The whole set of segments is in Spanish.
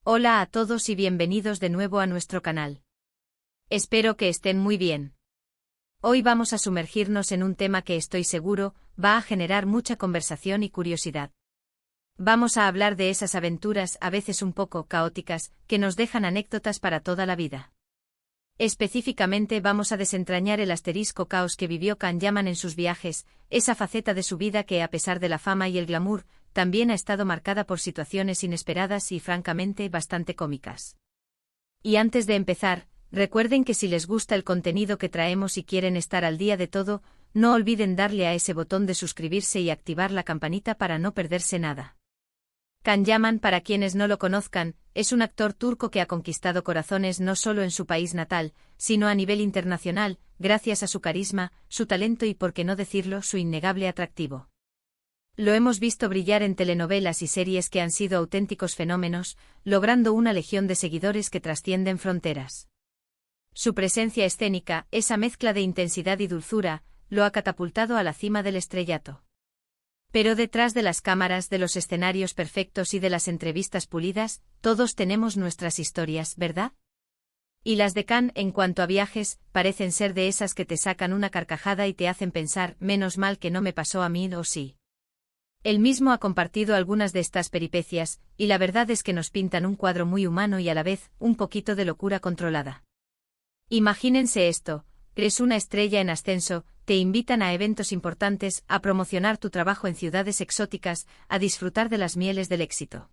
Hola a todos y bienvenidos de nuevo a nuestro canal. Espero que estén muy bien. Hoy vamos a sumergirnos en un tema que estoy seguro va a generar mucha conversación y curiosidad. Vamos a hablar de esas aventuras, a veces un poco caóticas, que nos dejan anécdotas para toda la vida. Específicamente vamos a desentrañar el asterisco caos que vivió Can Yaman en sus viajes, esa faceta de su vida que a pesar de la fama y el glamour, también ha estado marcada por situaciones inesperadas y francamente bastante cómicas. Y antes de empezar, recuerden que si les gusta el contenido que traemos y quieren estar al día de todo, no olviden darle a ese botón de suscribirse y activar la campanita para no perderse nada. Can Yaman, para quienes no lo conozcan, es un actor turco que ha conquistado corazones no solo en su país natal, sino a nivel internacional, gracias a su carisma, su talento y, por qué no decirlo, su innegable atractivo. Lo hemos visto brillar en telenovelas y series que han sido auténticos fenómenos, logrando una legión de seguidores que trascienden fronteras. Su presencia escénica, esa mezcla de intensidad y dulzura, lo ha catapultado a la cima del estrellato. Pero detrás de las cámaras, de los escenarios perfectos y de las entrevistas pulidas, todos tenemos nuestras historias, ¿verdad? Y las de Can, en cuanto a viajes, parecen ser de esas que te sacan una carcajada y te hacen pensar, menos mal que no me pasó a mí o sí. Él mismo ha compartido algunas de estas peripecias, y la verdad es que nos pintan un cuadro muy humano y a la vez, un poquito de locura controlada. Imagínense esto. Eres una estrella en ascenso, te invitan a eventos importantes, a promocionar tu trabajo en ciudades exóticas, a disfrutar de las mieles del éxito.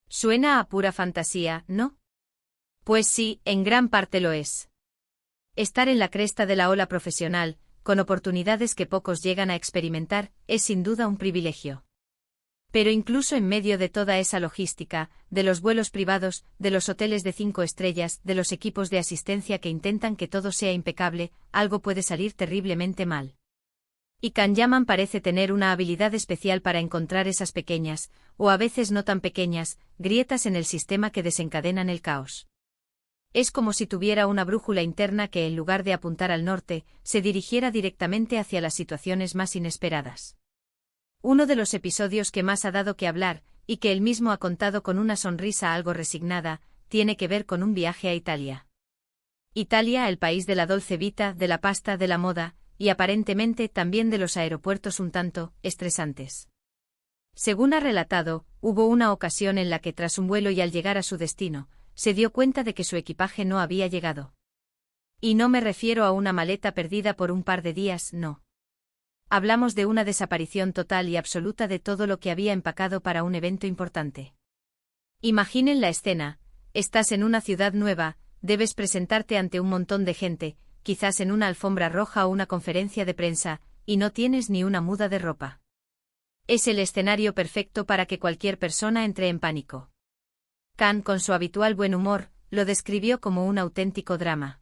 Suena a pura fantasía, ¿no? Pues sí, en gran parte lo es. Estar en la cresta de la ola profesional, con oportunidades que pocos llegan a experimentar, es sin duda un privilegio. Pero incluso en medio de toda esa logística, de los vuelos privados, de los hoteles de 5 estrellas, de los equipos de asistencia que intentan que todo sea impecable, algo puede salir terriblemente mal. Y Can Yaman parece tener una habilidad especial para encontrar esas pequeñas, o a veces no tan pequeñas, grietas en el sistema que desencadenan el caos. Es como si tuviera una brújula interna que en lugar de apuntar al norte, se dirigiera directamente hacia las situaciones más inesperadas. Uno de los episodios que más ha dado que hablar, y que él mismo ha contado con una sonrisa algo resignada, tiene que ver con un viaje a Italia. Italia, el país de la dolce vita, de la pasta, de la moda, y aparentemente también de los aeropuertos un tanto estresantes. Según ha relatado, hubo una ocasión en la que tras un vuelo y al llegar a su destino, se dio cuenta de que su equipaje no había llegado. Y no me refiero a una maleta perdida por un par de días, no. Hablamos de una desaparición total y absoluta de todo lo que había empacado para un evento importante. Imaginen la escena, estás en una ciudad nueva, debes presentarte ante un montón de gente, quizás en una alfombra roja o una conferencia de prensa, y no tienes ni una muda de ropa. Es el escenario perfecto para que cualquier persona entre en pánico. Can, con su habitual buen humor, lo describió como un auténtico drama.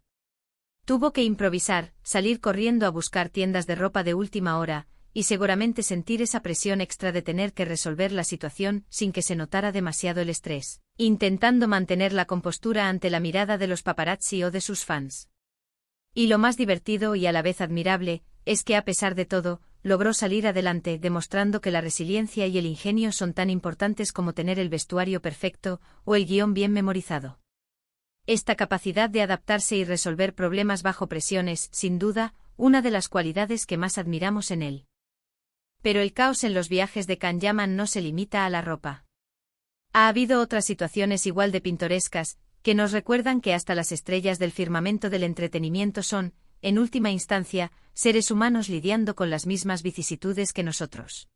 Tuvo que improvisar, salir corriendo a buscar tiendas de ropa de última hora, y seguramente sentir esa presión extra de tener que resolver la situación sin que se notara demasiado el estrés, intentando mantener la compostura ante la mirada de los paparazzi o de sus fans. Y lo más divertido y a la vez admirable, es que a pesar de todo, logró salir adelante demostrando que la resiliencia y el ingenio son tan importantes como tener el vestuario perfecto o el guión bien memorizado. Esta capacidad de adaptarse y resolver problemas bajo presión es, sin duda, una de las cualidades que más admiramos en él. Pero el caos en los viajes de Can Yaman no se limita a la ropa. Ha habido otras situaciones igual de pintorescas, que nos recuerdan que hasta las estrellas del firmamento del entretenimiento son, en última instancia, seres humanos lidiando con las mismas vicisitudes que nosotros.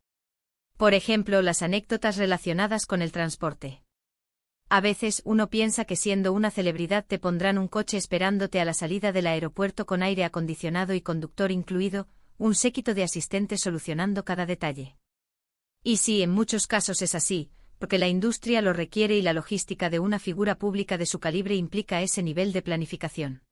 Por ejemplo, las anécdotas relacionadas con el transporte. A veces uno piensa que siendo una celebridad te pondrán un coche esperándote a la salida del aeropuerto con aire acondicionado y conductor incluido, un séquito de asistentes solucionando cada detalle. Y sí, en muchos casos es así, porque la industria lo requiere y la logística de una figura pública de su calibre implica ese nivel de planificación.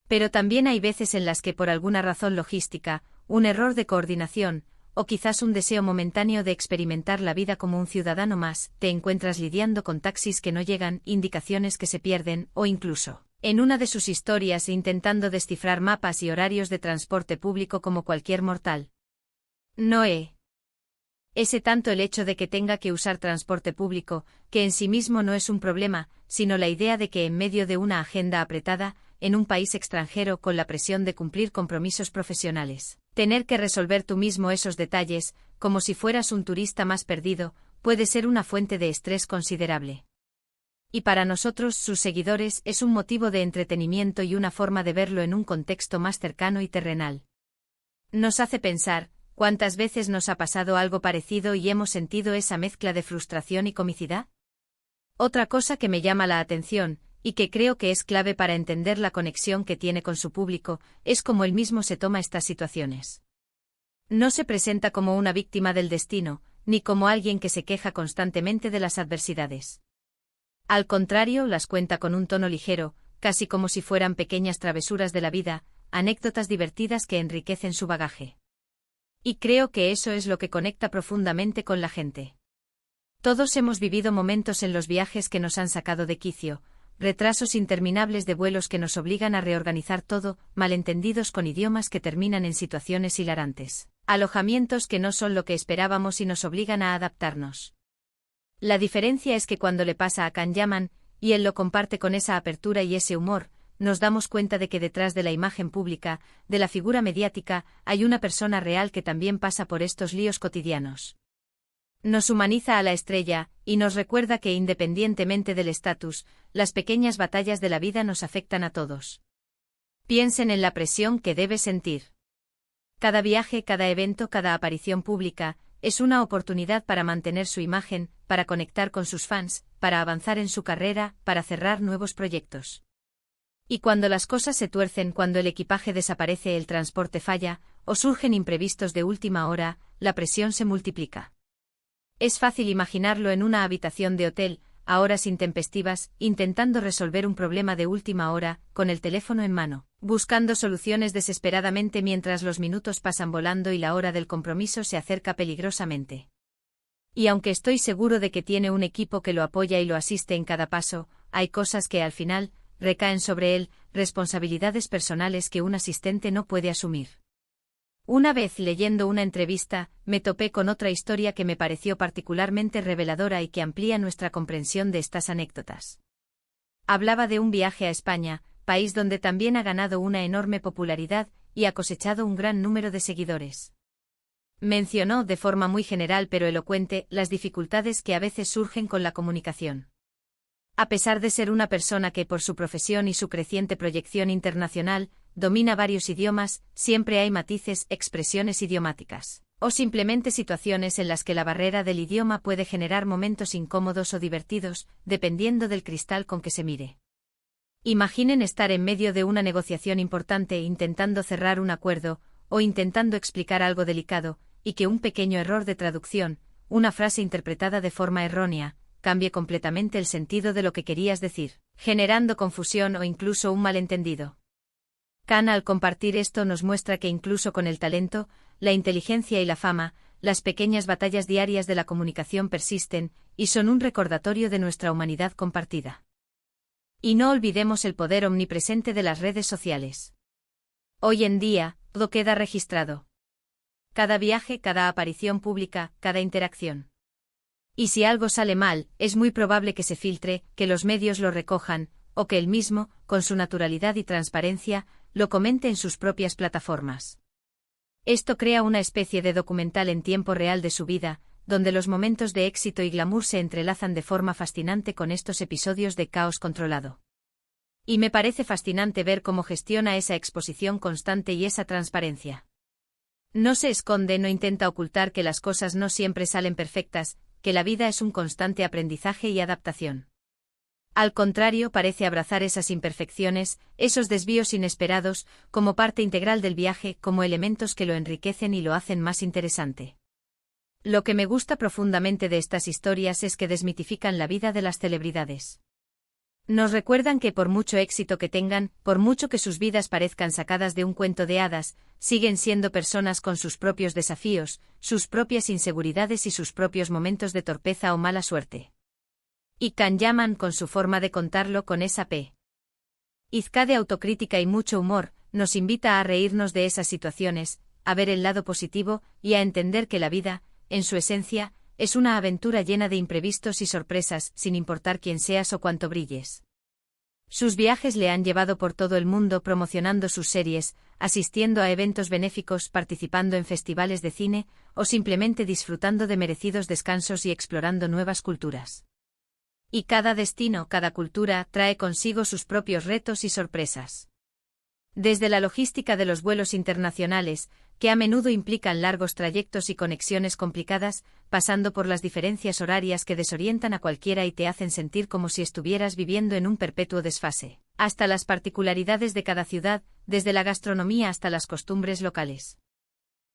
Pero también hay veces en las que por alguna razón logística, un error de coordinación, o quizás un deseo momentáneo de experimentar la vida como un ciudadano más, te encuentras lidiando con taxis que no llegan, indicaciones que se pierden, o incluso, en una de sus historias intentando descifrar mapas y horarios de transporte público como cualquier mortal. Noé. Ese tanto el hecho de que tenga que usar transporte público, que en sí mismo no es un problema, sino la idea de que en medio de una agenda apretada, en un país extranjero con la presión de cumplir compromisos profesionales, tener que resolver tú mismo esos detalles, como si fueras un turista más perdido, puede ser una fuente de estrés considerable. Y para nosotros, sus seguidores, es un motivo de entretenimiento y una forma de verlo en un contexto más cercano y terrenal. Nos hace pensar, ¿cuántas veces nos ha pasado algo parecido y hemos sentido esa mezcla de frustración y comicidad? Otra cosa que me llama la atención, y que creo que es clave para entender la conexión que tiene con su público, es cómo él mismo se toma estas situaciones. No se presenta como una víctima del destino, ni como alguien que se queja constantemente de las adversidades. Al contrario, las cuenta con un tono ligero, casi como si fueran pequeñas travesuras de la vida, anécdotas divertidas que enriquecen su bagaje. Y creo que eso es lo que conecta profundamente con la gente. Todos hemos vivido momentos en los viajes que nos han sacado de quicio, retrasos interminables de vuelos que nos obligan a reorganizar todo, malentendidos con idiomas que terminan en situaciones hilarantes, alojamientos que no son lo que esperábamos y nos obligan a adaptarnos. La diferencia es que cuando le pasa a Can Yaman, y él lo comparte con esa apertura y ese humor, nos damos cuenta de que detrás de la imagen pública, de la figura mediática, hay una persona real que también pasa por estos líos cotidianos. Nos humaniza a la estrella, y nos recuerda que independientemente del estatus, las pequeñas batallas de la vida nos afectan a todos. Piensen en la presión que debe sentir. Cada viaje, cada evento, cada aparición pública, es una oportunidad para mantener su imagen, para conectar con sus fans, para avanzar en su carrera, para cerrar nuevos proyectos. Y cuando las cosas se tuercen, cuando el equipaje desaparece, el transporte falla, o surgen imprevistos de última hora, la presión se multiplica. Es fácil imaginarlo en una habitación de hotel, a horas intempestivas, intentando resolver un problema de última hora, con el teléfono en mano, buscando soluciones desesperadamente mientras los minutos pasan volando y la hora del compromiso se acerca peligrosamente. Y aunque estoy seguro de que tiene un equipo que lo apoya y lo asiste en cada paso, hay cosas que al final recaen sobre él, responsabilidades personales que un asistente no puede asumir. Una vez leyendo una entrevista, me topé con otra historia que me pareció particularmente reveladora y que amplía nuestra comprensión de estas anécdotas. Hablaba de un viaje a España, país donde también ha ganado una enorme popularidad y ha cosechado un gran número de seguidores. Mencionó, de forma muy general pero elocuente, las dificultades que a veces surgen con la comunicación. A pesar de ser una persona que por su profesión y su creciente proyección internacional, domina varios idiomas, siempre hay matices, expresiones idiomáticas, o simplemente situaciones en las que la barrera del idioma puede generar momentos incómodos o divertidos, dependiendo del cristal con que se mire. Imaginen estar en medio de una negociación importante intentando cerrar un acuerdo, o intentando explicar algo delicado, y que un pequeño error de traducción, una frase interpretada de forma errónea, cambie completamente el sentido de lo que querías decir, generando confusión o incluso un malentendido. Can, al compartir esto, nos muestra que incluso con el talento, la inteligencia y la fama, las pequeñas batallas diarias de la comunicación persisten, y son un recordatorio de nuestra humanidad compartida. Y no olvidemos el poder omnipresente de las redes sociales. Hoy en día, todo queda registrado. Cada viaje, cada aparición pública, cada interacción. Y si algo sale mal, es muy probable que se filtre, que los medios lo recojan, o que él mismo, con su naturalidad y transparencia, lo comente en sus propias plataformas. Esto crea una especie de documental en tiempo real de su vida, donde los momentos de éxito y glamour se entrelazan de forma fascinante con estos episodios de caos controlado. Y me parece fascinante ver cómo gestiona esa exposición constante y esa transparencia. No se esconde, no intenta ocultar que las cosas no siempre salen perfectas, que la vida es un constante aprendizaje y adaptación. Al contrario, parece abrazar esas imperfecciones, esos desvíos inesperados, como parte integral del viaje, como elementos que lo enriquecen y lo hacen más interesante. Lo que me gusta profundamente de estas historias es que desmitifican la vida de las celebridades. Nos recuerdan que por mucho éxito que tengan, por mucho que sus vidas parezcan sacadas de un cuento de hadas, siguen siendo personas con sus propios desafíos, sus propias inseguridades y sus propios momentos de torpeza o mala suerte. Y Can Yaman, con su forma de contarlo con esa pizca de autocrítica y mucho humor, nos invita a reírnos de esas situaciones, a ver el lado positivo y a entender que la vida, en su esencia, es una aventura llena de imprevistos y sorpresas, sin importar quién seas o cuánto brilles. Sus viajes le han llevado por todo el mundo promocionando sus series, asistiendo a eventos benéficos, participando en festivales de cine, o simplemente disfrutando de merecidos descansos y explorando nuevas culturas. Y cada destino, cada cultura, trae consigo sus propios retos y sorpresas. Desde la logística de los vuelos internacionales, que a menudo implican largos trayectos y conexiones complicadas, pasando por las diferencias horarias que desorientan a cualquiera y te hacen sentir como si estuvieras viviendo en un perpetuo desfase, hasta las particularidades de cada ciudad, desde la gastronomía hasta las costumbres locales.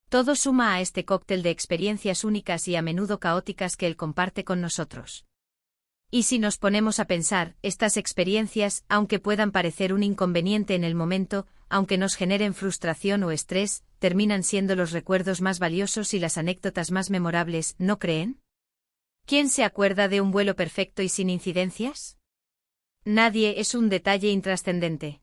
Todo suma a este cóctel de experiencias únicas y a menudo caóticas que él comparte con nosotros. Y si nos ponemos a pensar, estas experiencias, aunque puedan parecer un inconveniente en el momento, aunque nos generen frustración o estrés, terminan siendo los recuerdos más valiosos y las anécdotas más memorables, ¿no creen? ¿Quién se acuerda de un vuelo perfecto y sin incidencias? Nadie, es un detalle intrascendente.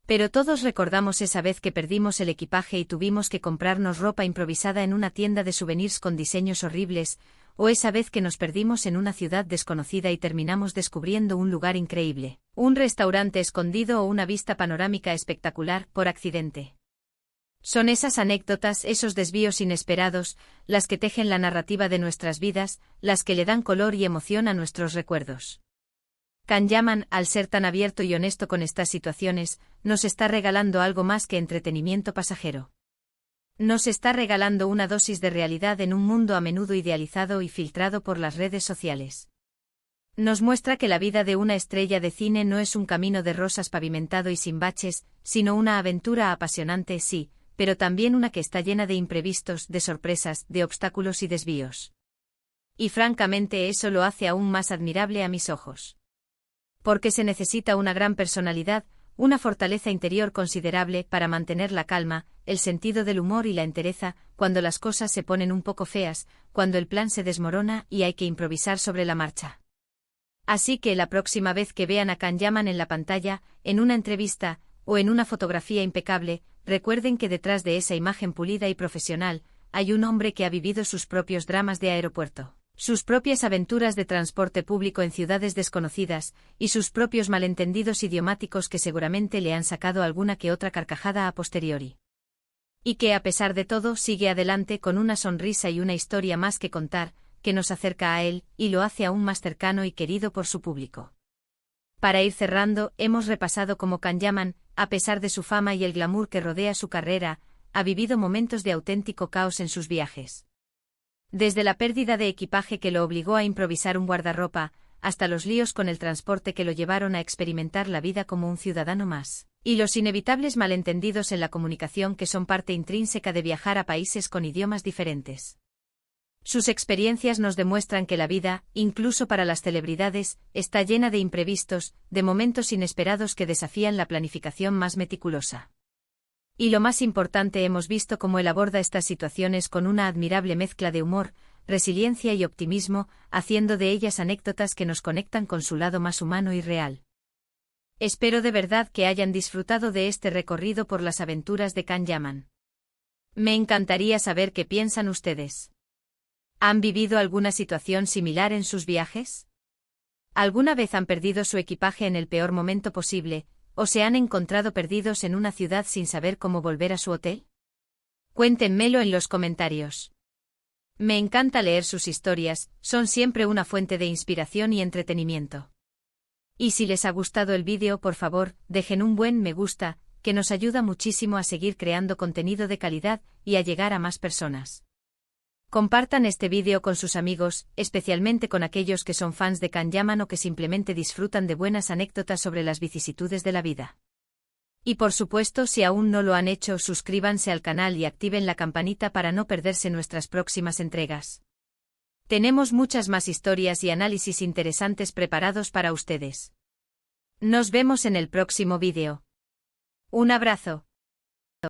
Pero todos recordamos esa vez que perdimos el equipaje y tuvimos que comprarnos ropa improvisada en una tienda de souvenirs con diseños horribles, o esa vez que nos perdimos en una ciudad desconocida y terminamos descubriendo un lugar increíble, un restaurante escondido o una vista panorámica espectacular, por accidente. Son esas anécdotas, esos desvíos inesperados, las que tejen la narrativa de nuestras vidas, las que le dan color y emoción a nuestros recuerdos. Can Yaman, al ser tan abierto y honesto con estas situaciones, nos está regalando algo más que entretenimiento pasajero. Nos está regalando una dosis de realidad en un mundo a menudo idealizado y filtrado por las redes sociales. Nos muestra que la vida de una estrella de cine no es un camino de rosas pavimentado y sin baches, sino una aventura apasionante, sí, pero también una que está llena de imprevistos, de sorpresas, de obstáculos y desvíos. Y francamente eso lo hace aún más admirable a mis ojos. Porque se necesita una gran personalidad, una fortaleza interior considerable para mantener la calma, el sentido del humor y la entereza, cuando las cosas se ponen un poco feas, cuando el plan se desmorona y hay que improvisar sobre la marcha. Así que la próxima vez que vean a Can Yaman en la pantalla, en una entrevista, o en una fotografía impecable, recuerden que detrás de esa imagen pulida y profesional, hay un hombre que ha vivido sus propios dramas de aeropuerto, sus propias aventuras de transporte público en ciudades desconocidas, y sus propios malentendidos idiomáticos que seguramente le han sacado alguna que otra carcajada a posteriori. Y que a pesar de todo sigue adelante con una sonrisa y una historia más que contar, que nos acerca a él, y lo hace aún más cercano y querido por su público. Para ir cerrando, hemos repasado cómo Can Yaman, a pesar de su fama y el glamour que rodea su carrera, ha vivido momentos de auténtico caos en sus viajes. Desde la pérdida de equipaje que lo obligó a improvisar un guardarropa, hasta los líos con el transporte que lo llevaron a experimentar la vida como un ciudadano más, y los inevitables malentendidos en la comunicación que son parte intrínseca de viajar a países con idiomas diferentes. Sus experiencias nos demuestran que la vida, incluso para las celebridades, está llena de imprevistos, de momentos inesperados que desafían la planificación más meticulosa. Y lo más importante, hemos visto cómo él aborda estas situaciones con una admirable mezcla de humor, resiliencia y optimismo, haciendo de ellas anécdotas que nos conectan con su lado más humano y real. Espero de verdad que hayan disfrutado de este recorrido por las aventuras de Can Yaman. Me encantaría saber qué piensan ustedes. ¿Han vivido alguna situación similar en sus viajes? ¿Alguna vez han perdido su equipaje en el peor momento posible, o se han encontrado perdidos en una ciudad sin saber cómo volver a su hotel? Cuéntenmelo en los comentarios. Me encanta leer sus historias, son siempre una fuente de inspiración y entretenimiento. Y si les ha gustado el vídeo, por favor, dejen un buen me gusta, que nos ayuda muchísimo a seguir creando contenido de calidad y a llegar a más personas. Compartan este vídeo con sus amigos, especialmente con aquellos que son fans de Can Yaman o que simplemente disfrutan de buenas anécdotas sobre las vicisitudes de la vida. Y por supuesto, si aún no lo han hecho, suscríbanse al canal y activen la campanita para no perderse nuestras próximas entregas. Tenemos muchas más historias y análisis interesantes preparados para ustedes. Nos vemos en el próximo vídeo. Un abrazo.